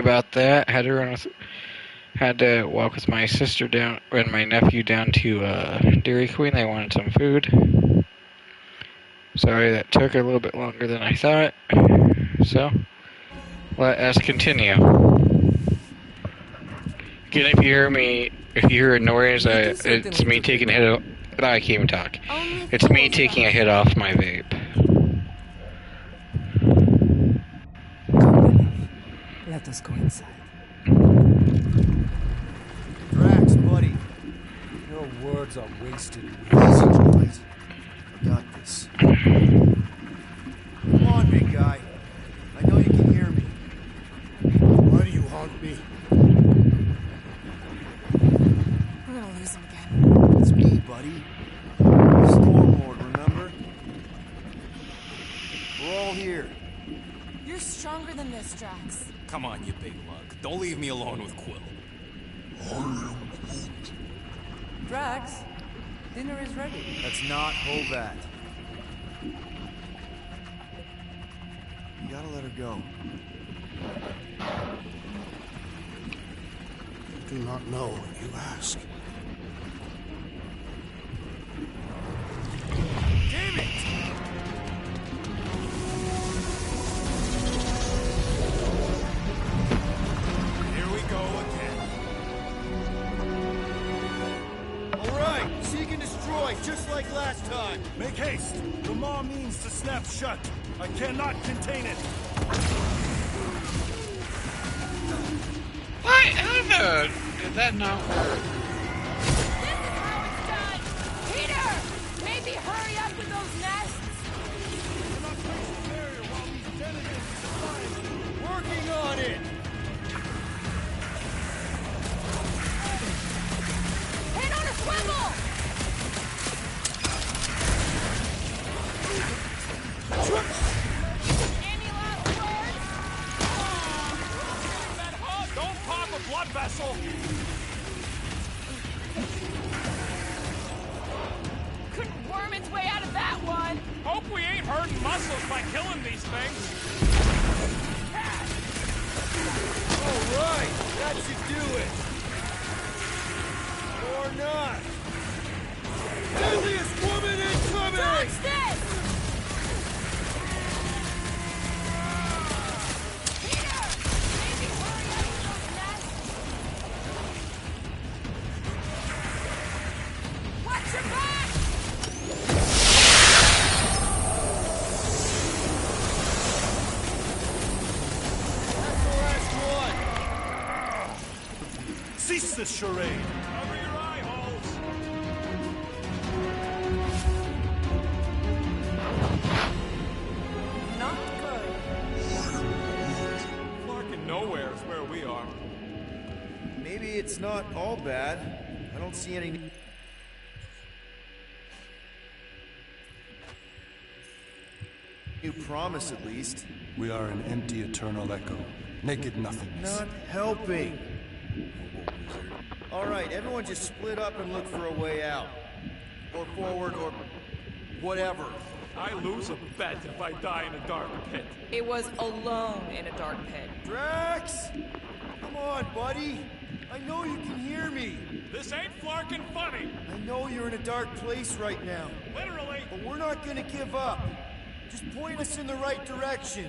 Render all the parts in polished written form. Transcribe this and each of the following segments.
about that. Had to walk with my sister down and my nephew down to Dairy Queen. They wanted some food. Sorry, that took a little bit longer than I thought. So, let us continue. Again, if you hear a noise, it's me taking a hit off. I can't even talk. It's me taking a hit off my vape. Let us go inside. Drax, buddy. Your words are wasted. Easy, boys. I got this. Come on, big guy. I know you can hear me. Why do you haunt me? We're gonna lose him again. It's me, buddy. Stormlord, remember? We're all here. You're stronger than this, Drax. Come on, you big lug. Don't leave me alone with Quill. Drax, dinner is ready. That's not Hovat. You gotta let her go. Do not know if you ask. Damn it! Here we go again. All right, seek and destroy, just like last time. Make haste! The maw means to snap shut. I cannot contain it. What? How did that not work? This is how it's done! Peter! Maybe hurry up with those nests! Working on it. Head on a swivel! Any last words? That hug! Don't pop a blood vessel! Couldn't worm its way out of that one! Hope we ain't hurting muscles by killing these things. All right, that should do it. Or not. Deadliest woman incoming! Dodge this! Peter! Maybe hurry up with those nests! Watch your back! That's the last one. Cease this charade! Cover your eye holes. Not good. Flarkin' nowhere is where we are. Maybe it's not all bad. I don't see any... You promise, at least. We are an empty eternal echo. Naked nothingness. Not helping. All right, everyone just split up and look for a way out. Or forward, or whatever. I lose a bet if I die in a dark pit. It was alone in a dark pit. Drax! Come on, buddy. I know you can hear me. This ain't Flarkin' funny. I know you're in a dark place right now. Literally. But we're not gonna give up. Just point us in the right direction.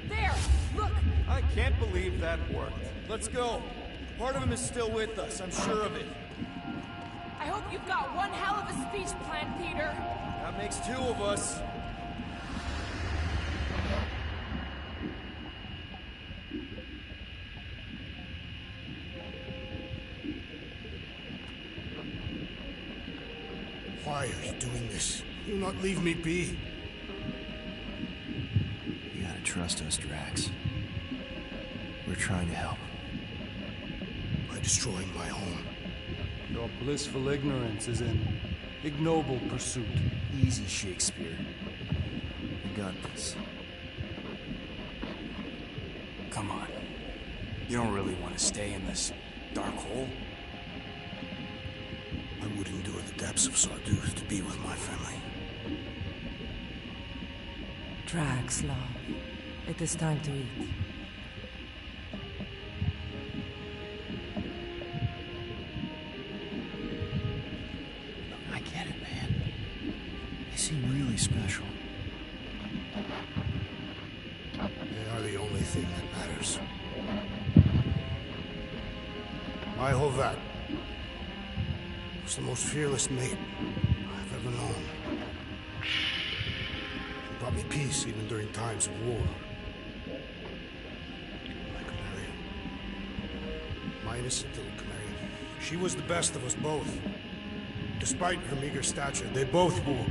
There! Look! I can't believe that worked. Let's go. Part of him is still with us, I'm sure of it. I hope you've got one hell of a speech planned, Peter. That makes two of us. Why are you doing this? Do not leave me be. You gotta trust us, Drax. We're trying to help. By destroying my home. Your blissful ignorance is an ignoble pursuit. Easy, Shakespeare. We got this. Come on. You don't really want to stay in this dark hole? I would endure the depths of Sarduth to be with my family. Drax, love. It is time to eat. I get it, man. They seem really special. They are the only thing that matters. My Hovat was the most fearless mate I've ever known. She brought me peace even during times of war. My Camarian. My innocent little Camarian. She was the best of us both. Despite her meager stature, they both were.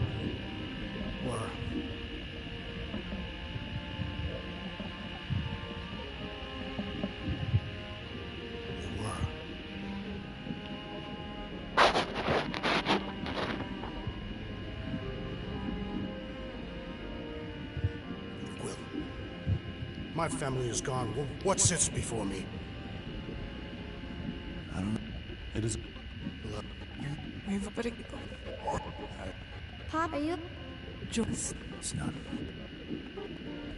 My family is gone. What sits before me? I don't know. It is... Pop, are you... Joyce. It's not.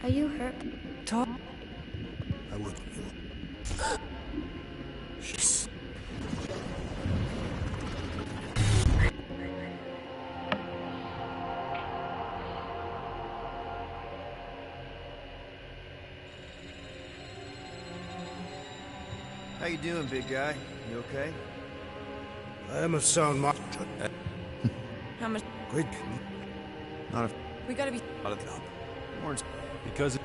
Are you hurt? Talk. I would. Jeez. How you doing, big guy? You okay? I am of sound mind. How much? Great. Not if. We gotta be. Out of the job. Warren's Because.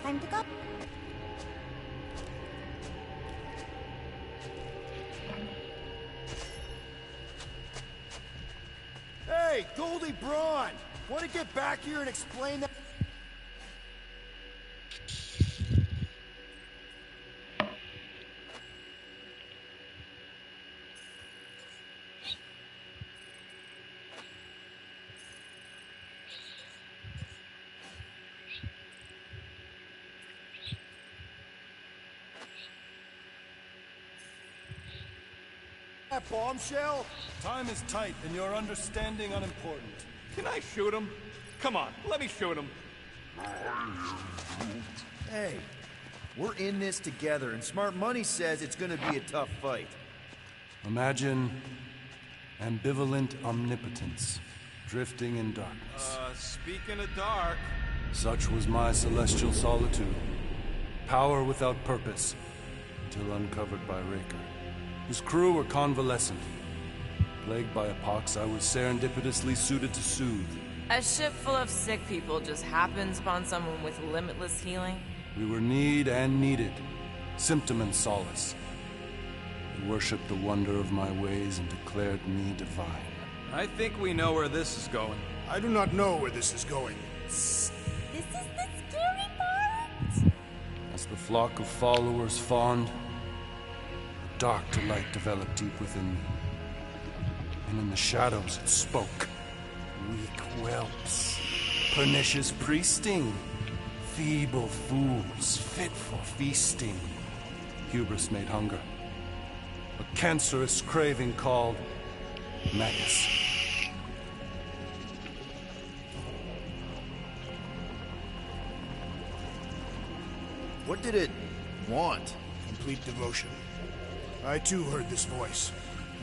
Time to go. Hey, Goldie Braun! Want to get back here and explain that? That bombshell? Time is tight and your understanding unimportant. Can I shoot him? Come on, let me shoot him. Hey, we're in this together, and Smart Money says it's gonna be a tough fight. Imagine ambivalent omnipotence, drifting in darkness. Speaking of dark... Such was my celestial solitude. Power without purpose, until uncovered by Raker. His crew were convalescent. Plagued by a pox, I was serendipitously suited to soothe. A ship full of sick people just happens upon someone with limitless healing? We were need and needed, symptom and solace. They worshipped the wonder of my ways and declared me divine. I think we know where this is going. I do not know where this is going. This is the scary part! As the flock of followers fawned, a dark delight developed deep within me. And in the shadows it spoke. Weak whelps, pernicious priesting, feeble fools, fit for feasting. Hubris made hunger. A cancerous craving called madness. What did it want? Complete devotion. I too heard this voice,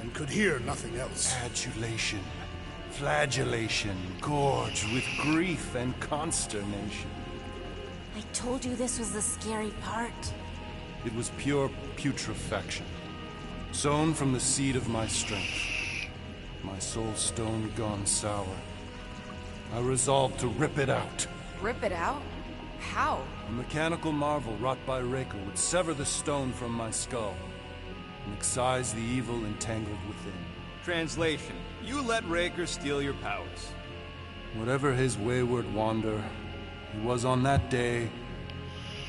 and could hear nothing else. Adulation, flagellation, gorged with grief and consternation. I told you this was the scary part. It was pure putrefaction, sown from the seed of my strength. My soul stone gone sour. I resolved to rip it out. Rip it out? How? A mechanical marvel wrought by Raker would sever the stone from my skull and excise the evil entangled within. Translation: you let Raker steal your powers. Whatever his wayward wander, he was on that day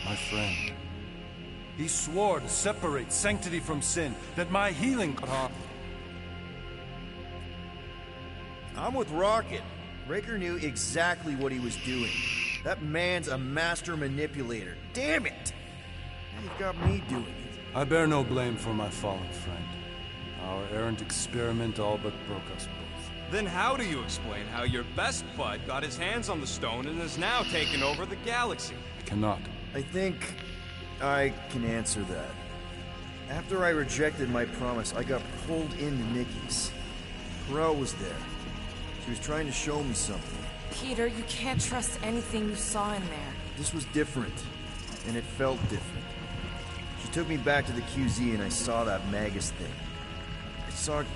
my friend. He swore to separate sanctity from sin, that my healing could harm. I'm with Rocket. Raker knew exactly what he was doing. That man's a master manipulator. Damn it! Now you've got me doing it. I bear no blame for my fallen friend. Our errant experiment all but broke us both. Then how do you explain how your best bud got his hands on the stone and is now taking over the galaxy? I cannot. I think I can answer that. After I rejected my promise, I got pulled into Nikki's. Corel was there. She was trying to show me something. Peter, you can't trust anything you saw in there. This was different, and it felt different. She took me back to the QZ and I saw that Magus thing. I saw it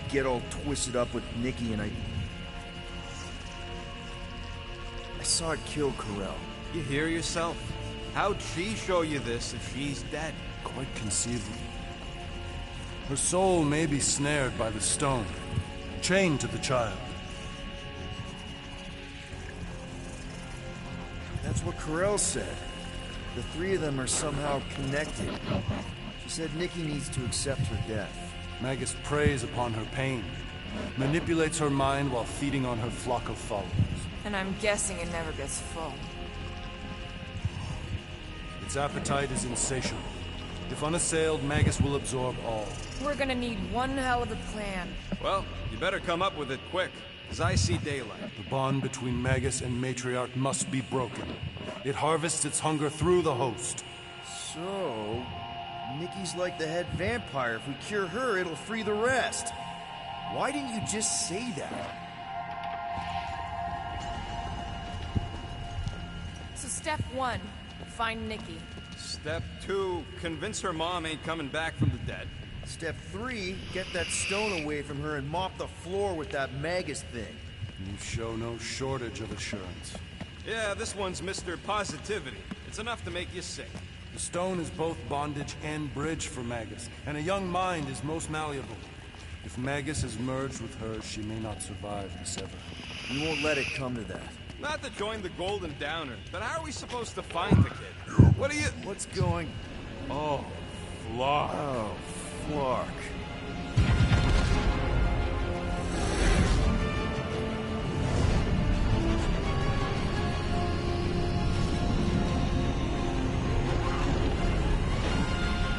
get all twisted up with Nikki and I saw it kill Corel. You hear yourself? How'd she show you this if she's dead? Quite conceivably. Her soul may be snared by the stone, chained to the child. That's what Corel said. The three of them are somehow connected. She said Nikki needs to accept her death. Magus preys upon her pain, manipulates her mind while feeding on her flock of followers. And I'm guessing it never gets full. Its appetite is insatiable. If unassailed, Magus will absorb all. We're gonna need one hell of a plan. Well, you better come up with it quick, as I see daylight. The bond between Magus and Matriarch must be broken. It harvests its hunger through the host. So, Nikki's like the head vampire. If we cure her, it'll free the rest. Why didn't you just say that? So step 1, find Nikki. Step 2, convince her mom ain't coming back from the dead. Step 3, get that stone away from her and mop the floor with that Magus thing. You show no shortage of assurance. Yeah, this one's Mr. Positivity. It's enough to make you sick. The stone is both bondage and bridge for Magus, and a young mind is most malleable. If Magus is merged with hers, she may not survive the sever. You won't let it come to that. Not to join the Golden Downer, but how are we supposed to find the kid? What are you... What's going... Oh, Flark. Oh, Flark.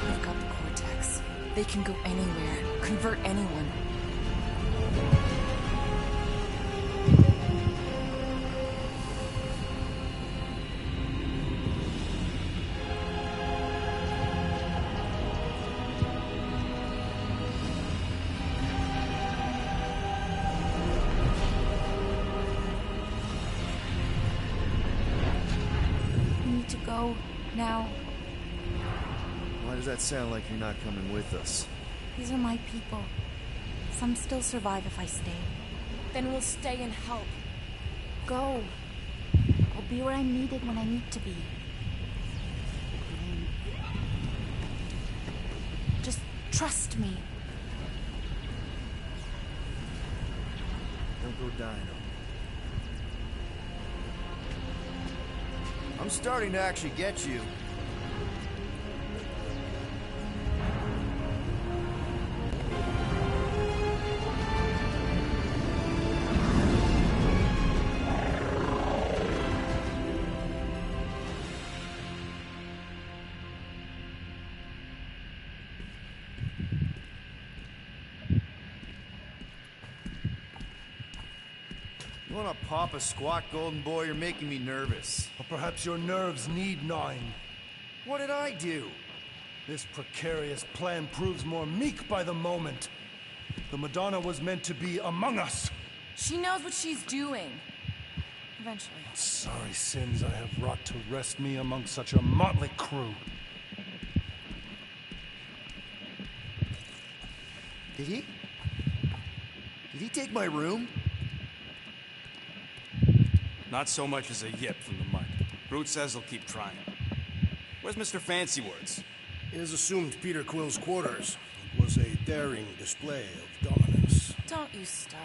We've got the Cortex. They can go anywhere, convert anyone. Go now. Why does that sound like you're not coming with us? These are my people. Some still survive if I stay. Then we'll stay and help. Go. I'll be where I'm needed when I need to be. Just trust me. Don't go dying on me. I'm starting to actually get you. You wanna pop a squat, Golden Boy? You're making me nervous. Or perhaps your nerves need gnawing. What did I do? This precarious plan proves more meek by the moment. The Madonna was meant to be among us. She knows what she's doing. Eventually. Sorry sins I have wrought to wrest me among such a motley crew. Did he? Did he take my room? Not so much as a yip from the mud. Brute says he'll keep trying. Where's Mr. Fancy Words? It is assumed Peter Quill's quarters. It was a daring display of dominance. Don't you start.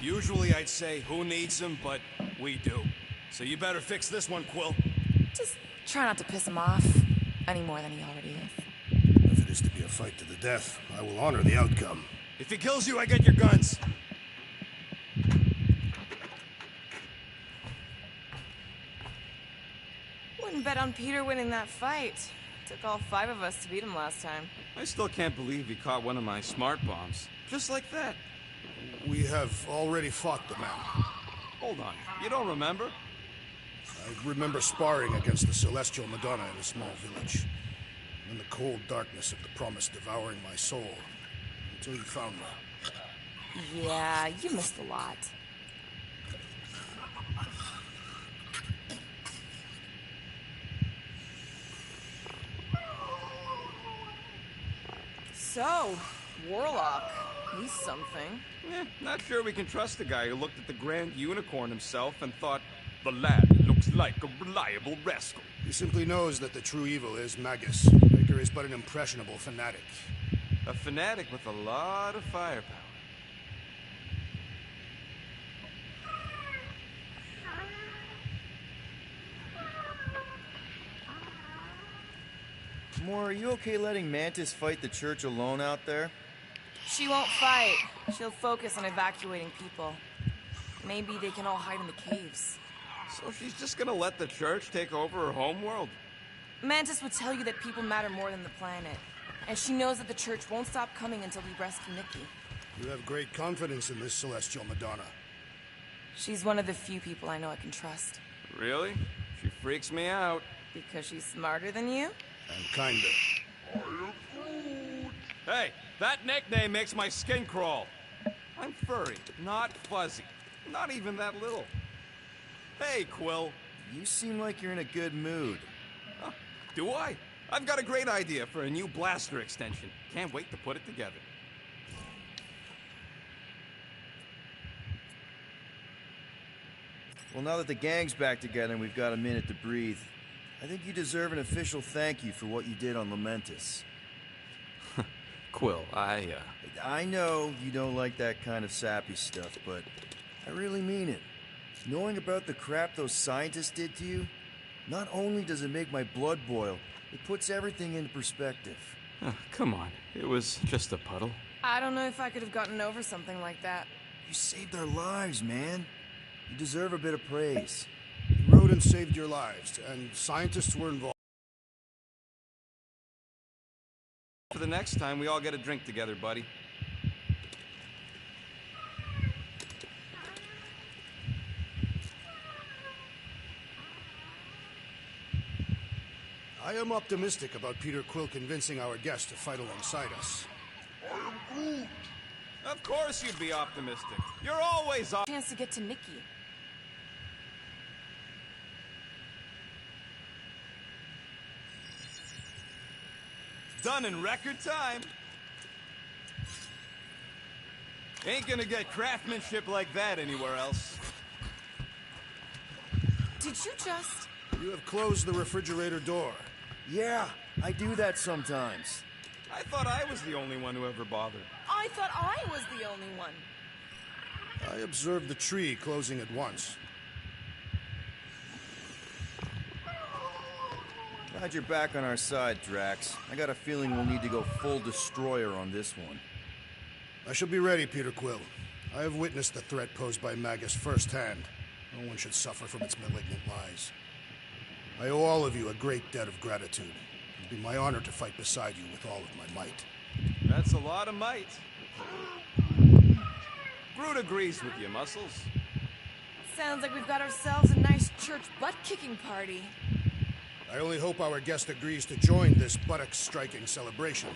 Usually I'd say, who needs him, but we do. So you better fix this one, Quill. Just try not to piss him off any more than he already is. If it is to be a fight to the death, I will honor the outcome. If he kills you, I get your guns. Wouldn't bet on Peter winning that fight. Took all 5 of us to beat him last time. I still can't believe he caught one of my smart bombs. Just like that. We have already fought the man. Hold on, you don't remember? I remember sparring against the Celestial Madonna in a small village. In the cold darkness of the promise devouring my soul. Until you found me. Yeah, you missed a lot. So, Warlock. He's something. Not sure we can trust the guy who looked at the Grand Unicorn himself and thought, the lad looks like a reliable rascal. He simply knows that the true evil is Magus. Baker is but an impressionable fanatic. A fanatic with a lot of firepower. Moore, are you okay letting Mantis fight the church alone out there? She won't fight. She'll focus on evacuating people. Maybe they can all hide in the caves. So she's just gonna let the church take over her homeworld? Mantis would tell you that people matter more than the planet. And she knows that the church won't stop coming until we rescue Nikki. You have great confidence in this Celestial Madonna. She's one of the few people I know I can trust. Really? She freaks me out. Because she's smarter than you? And kinder. Hey, that nickname makes my skin crawl. I'm furry, not fuzzy. Not even that little. Hey, Quill. You seem like you're in a good mood. Huh, do I? I've got a great idea for a new blaster extension. Can't wait to put it together. Well, now that the gang's back together and we've got a minute to breathe, I think you deserve an official thank you for what you did on Lamentus. Quill, I know you don't like that kind of sappy stuff, but I really mean it. Knowing about the crap those scientists did to you, not only does it make my blood boil, it puts everything into perspective. Oh, come on. It was just a puddle. I don't know if I could have gotten over something like that. You saved our lives, man. You deserve a bit of praise. Rodent saved your lives, and scientists were involved. For the next time, we all get a drink together, buddy. I am optimistic about Peter Quill convincing our guest to fight alongside us. Of course you'd be optimistic. You're always chance to get to Nikki. Done in record time. Ain't gonna get craftsmanship like that anywhere else. Did you just... You have closed the refrigerator door. Yeah, I do that sometimes. I thought I was the only one who ever bothered. I thought I was the only one. I observed the tree closing at once. Glad you're back on our side, Drax. I got a feeling we'll need to go full destroyer on this one. I shall be ready, Peter Quill. I have witnessed the threat posed by Magus firsthand. No one should suffer from its malignant lies. I owe all of you a great debt of gratitude. It'll be my honor to fight beside you with all of my might. That's a lot of might. Groot agrees with you, Muscles. Sounds like we've got ourselves a nice church butt-kicking party. I only hope our guest agrees to join this buttock-striking celebration.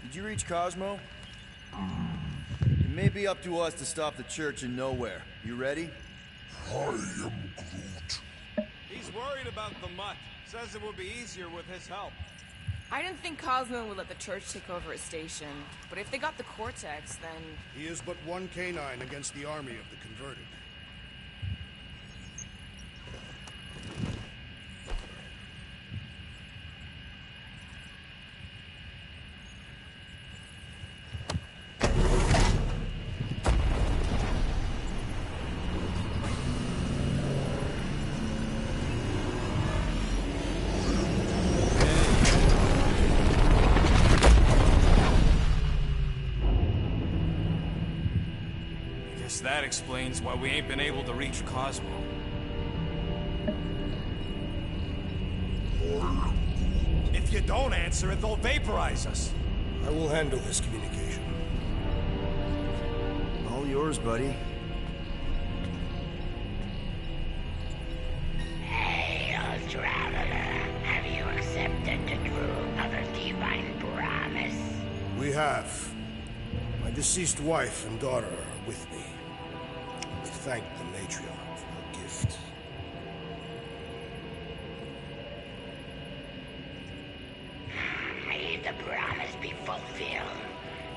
Did you reach Cosmo? It may be up to us to stop the Church in Nowhere. You ready? He's worried about the mutt. Says it would be easier with his help. I didn't think Cosmo would let the Church take over his station, but if they got the Cortex, then... He is but one canine against the army of the converted. That explains why we ain't been able to reach Cosmo. If you don't answer it, they'll vaporize us. I will handle this communication. All yours, buddy. Hail, traveler. Have you accepted the truth of a divine promise? We have. My deceased wife and daughter are with me. We thank the matriarch for her gift. May the promise be fulfilled.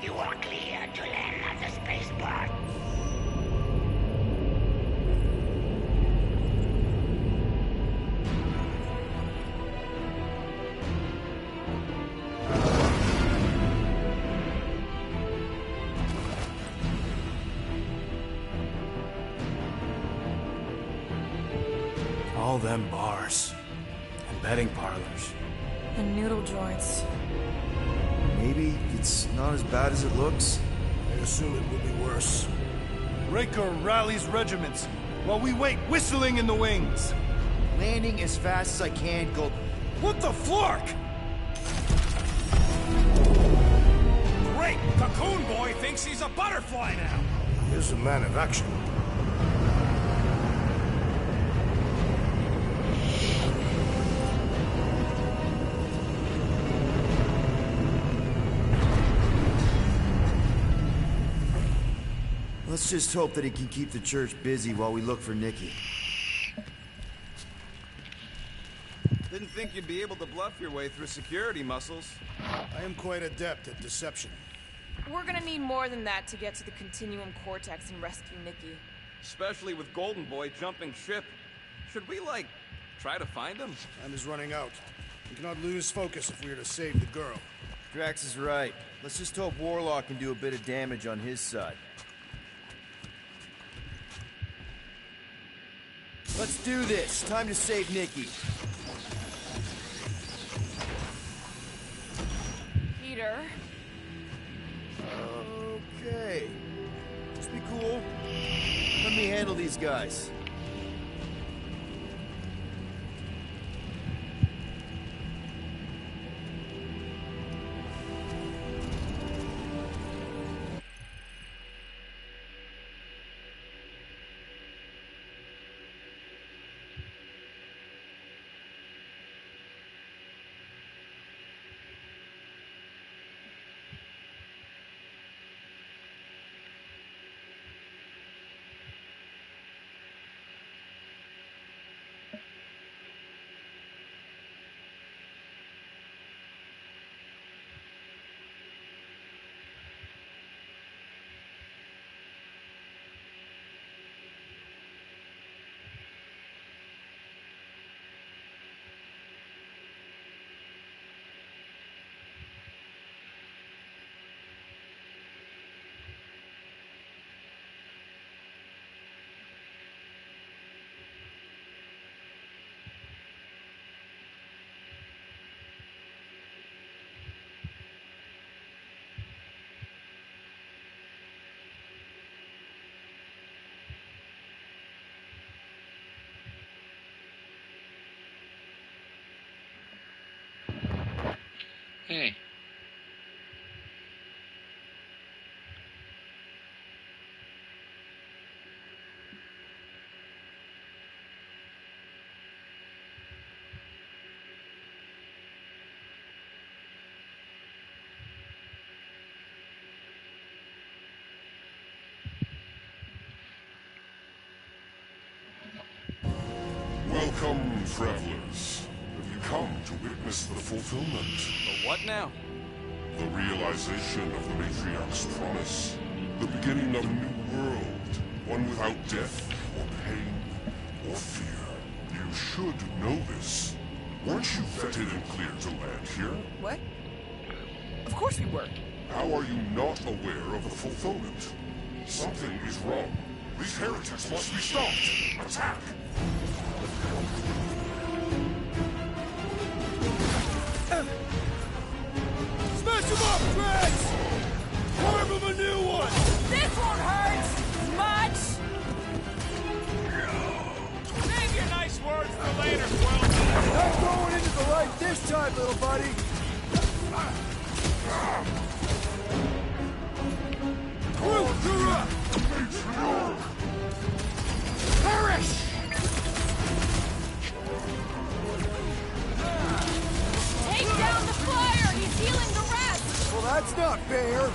You are clear to land at the spaceport. All them bars. And betting parlors. And noodle joints. Maybe it's not as bad as it looks. I assume it will be worse. Raker rallies regiments, while we wait whistling in the wings. Landing as fast as I can, go. What the flark? Great! Cocoon Boy thinks he's a butterfly now! He is a man of action. Let's just hope that he can keep the Church busy while we look for Nikki. Didn't think you'd be able to bluff your way through security muscles. I am quite adept at deception. We're gonna need more than that to get to the Continuum Cortex and rescue Nikki. Especially with Golden Boy jumping ship. Should we, like, try to find him? Time is running out. We cannot lose focus if we are to save the girl. Drax is right. Let's just hope Warlock can do a bit of damage on his side. Let's do this. Time to save Nikki. Peter? Okay. Just be cool. Let me handle these guys. Hey. Welcome, travelers. Have you come to witness the fulfillment? The what now? The realization of the Matriarch's promise. The beginning of a new world. One without death, or pain, or fear. You should know this. Weren't you vetted and cleared to land here? What? Of course we were. How are you not aware of the fulfillment? Something is wrong. These heretics must be stopped. Attack! Smash him up, Drax! Carve him a new one! This won't hurt much! Save your nice words for later, Quill. Not going into the light this time, little buddy! Groot, you're up! Perish! Take down the flyer! He's healing the rest! Well, that's not fair!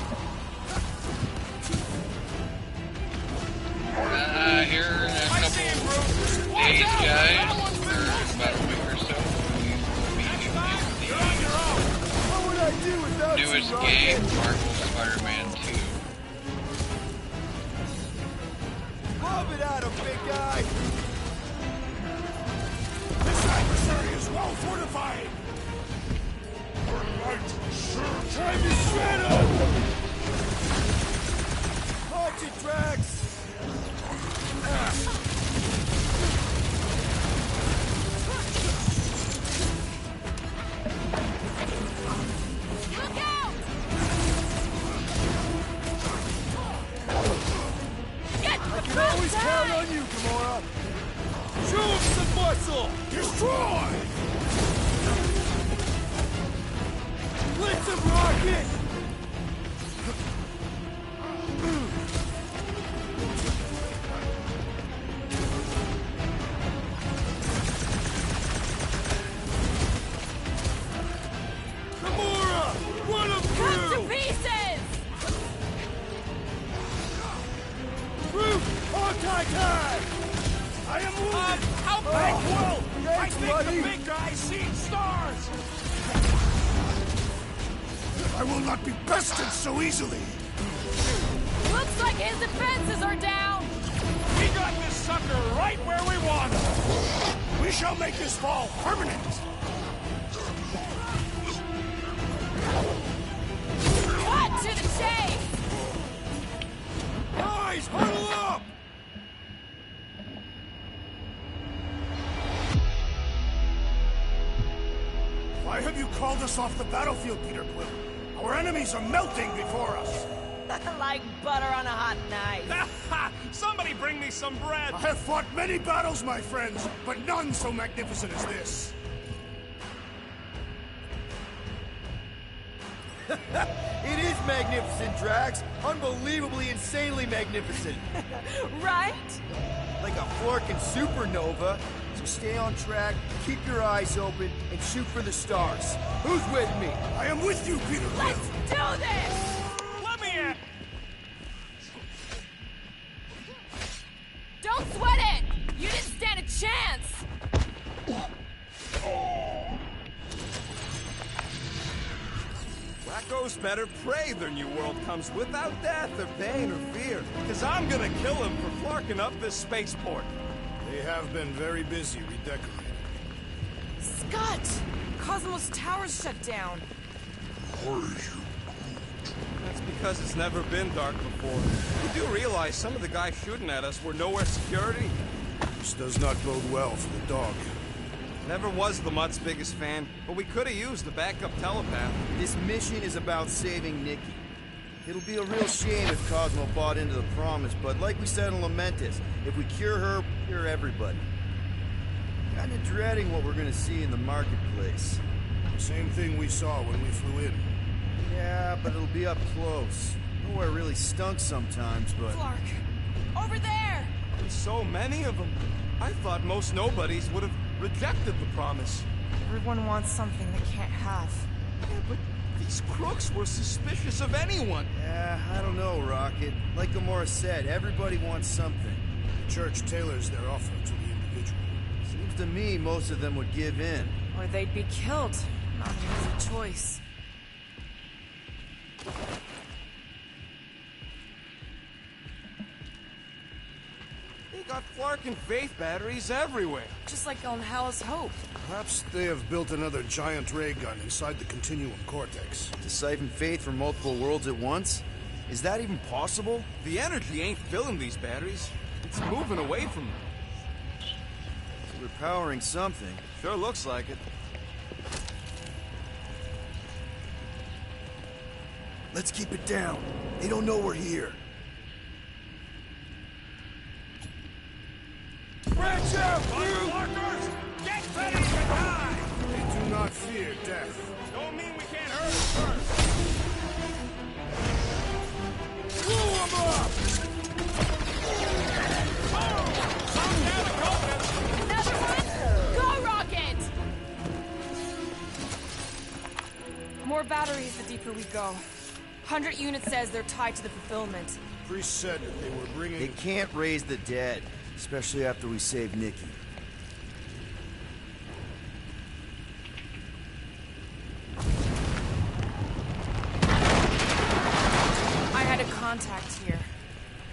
Here in a couple days, guys, or about a week or so, we'll be What would I do without the newest you, game, Rocket? Marvel Spider-Man 2. Love it out of big guy! This adversary is well fortified! Time to shred him! Punch it, Drax! Look out! Get the I can always front count side! on you, Gamora! Show him some muscle! Destroy! Blitz him, Rocket! Gamora! Run him Cut to through! pieces! Groot! Anti-tag! I am wounded! How big, Oh, Quill? I thanks, think buddy. the big guy's seen stars! I will not be bested so easily! Looks like his defenses are down! We got this sucker right where we want him! We shall make this fall permanent! Cut to the chase! Guys, huddle up! Why have you called us off the battlefield, Peter Quill? Our enemies are melting before us! Like butter on a hot knife. Somebody bring me some bread! I have fought many battles, my friends, but none so magnificent as this. It is magnificent, Drax. Unbelievably, insanely magnificent. Right? Like a florkin' supernova. So stay on track, keep your eyes open, and shoot for the stars. Who's with me? I am with you, Peter Quill. Let's do this! Let me in! Don't sweat it! You didn't stand a chance! Wacko's better pray their new world comes without death or pain or fear. Cause I'm gonna kill him for flarking up this spaceport. They have been very busy redecorating. Scott! Cosmos Tower's shut down. That's because it's never been dark before. You do realize some of the guys shooting at us were nowhere security? This does not bode well for the dog. Never was the Mutt's biggest fan, but we could have used a backup telepath. This mission is about saving Nikki. It'll be a real shame if Cosmo bought into the promise, but like we said in Lamentus, if we cure her, we cure everybody. Kinda dreading what we're gonna see in the marketplace. The same thing we saw when we flew in. Yeah, but it'll be up close. Nowhere really stunk sometimes, but... Clark! Over there! There's so many of them. I thought most nobodies would have rejected the promise. Everyone wants something they can't have. Yeah, but these crooks were suspicious of anyone. Yeah, I don't know, Rocket. Like Gamora said, everybody wants something. The church tailors their offer to the individual. Seems Seems to me most of them would give in. Or they'd be killed. Not an easy choice. They got Flark and Faith batteries everywhere. Just like on Hallis Hope. Perhaps they have built another giant ray gun inside the Continuum Cortex. To siphon Faith from multiple worlds at once? Is that even possible? The energy ain't filling these batteries. It's moving away from them. So they're powering something. Sure looks like it. Let's keep it down. They don't know we're here. Branch out, you fuckers! Get ready to die! They do not fear death. Don't mean we can't hurt them first. Blew them up! Another one? Go, Rocket! More batteries the deeper we go. 100 units says they're tied to the fulfillment. Priest said that they were bringing... They can't raise the dead, especially after we save Nikki. I had a contact here.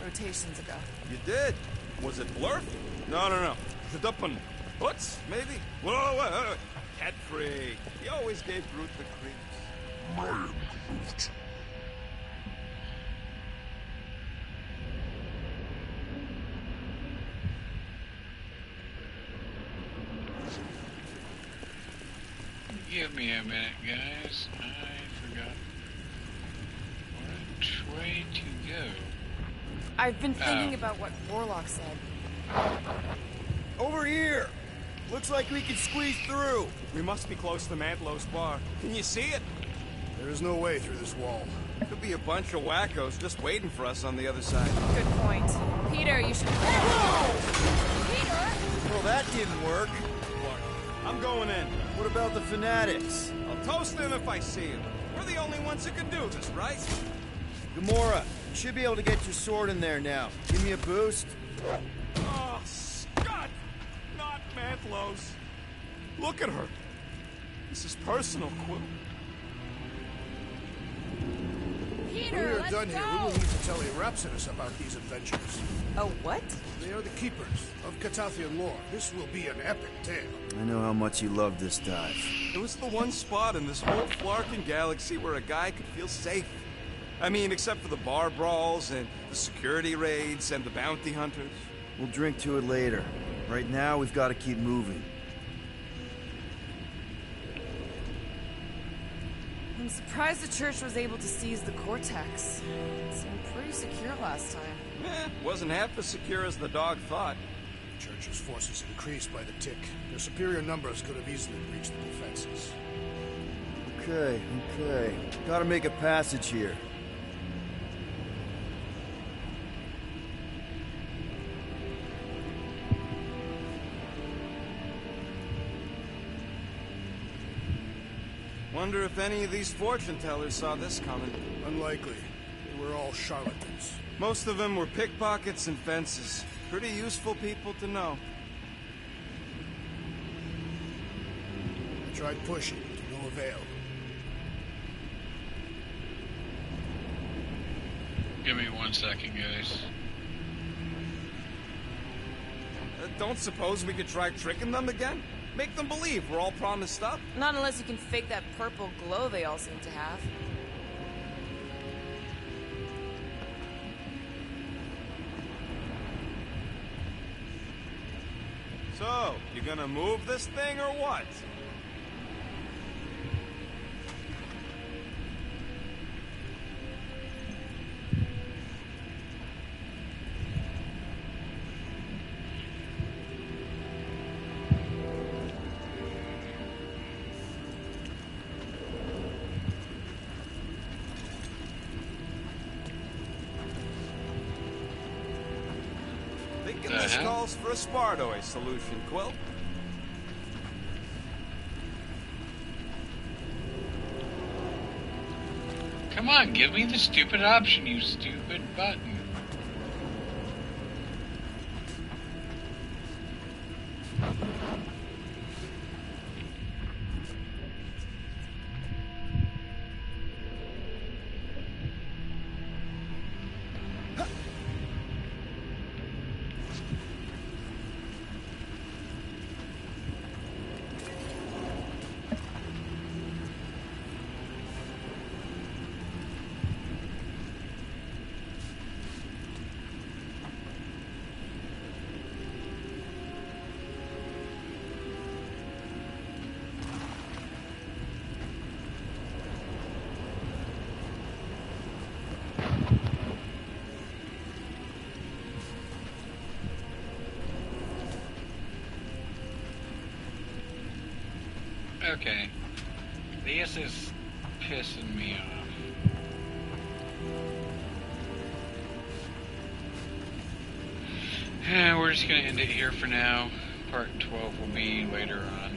Rotations ago. You did? Was it Blurf? No. Zduppen. Hutz, maybe? Whoa. Cat free. He always gave Groot the creeps. I am Groot. Give me a minute, guys. I forgot which way to go. I've been thinking about what Warlock said. Over here! Looks like we can squeeze through. We must be close to Mantlow's bar. Can you see it? There is no way through this wall. Could be a bunch of wackos just waiting for us on the other side. Good point. Peter, you should... Well, that didn't work. I'm going in. What about the fanatics? I'll toast them if I see them. We're the only ones who can do this, right? Gamora, you should be able to get your sword in there now. Give me a boost. Oh, Scott! Not Mantlow's. Look at her. This is personal, Quill. Peter, When we are let's done go. here, we will need to tell Arapsidus about these adventures. Oh, what? They are the keepers of Catathian lore. This will be an epic tale. I know how much you love this dive. It was the one spot in this whole Flarkin galaxy where a guy could feel safe. I mean, except for the bar brawls and the security raids and the bounty hunters. We'll drink to it later. Right now, we've got to keep moving. I'm surprised the church was able to seize the Cortex. It seemed pretty secure last time. Wasn't half as secure as the dog thought. The church's forces increased by the tick. Their superior numbers could have easily breached the defenses. Okay. Gotta make a passage here. Wonder if any of these fortune tellers saw this coming. Unlikely. They were all charlatans. Most of them were pickpockets and fences. Pretty useful people to know. I tried pushing, to no avail. Give me 1 second, guys. Don't suppose we could try tricking them again? Make them believe we're all promised up? Not unless you can fake that purple glow they all seem to have. So, you gonna move this thing or what? Thinking this calls for a Spardoy solution, Quill. Come on, give me the stupid option, you stupid button. Okay. This is pissing me off. We're just gonna end it here for now. Part 12 will be later on.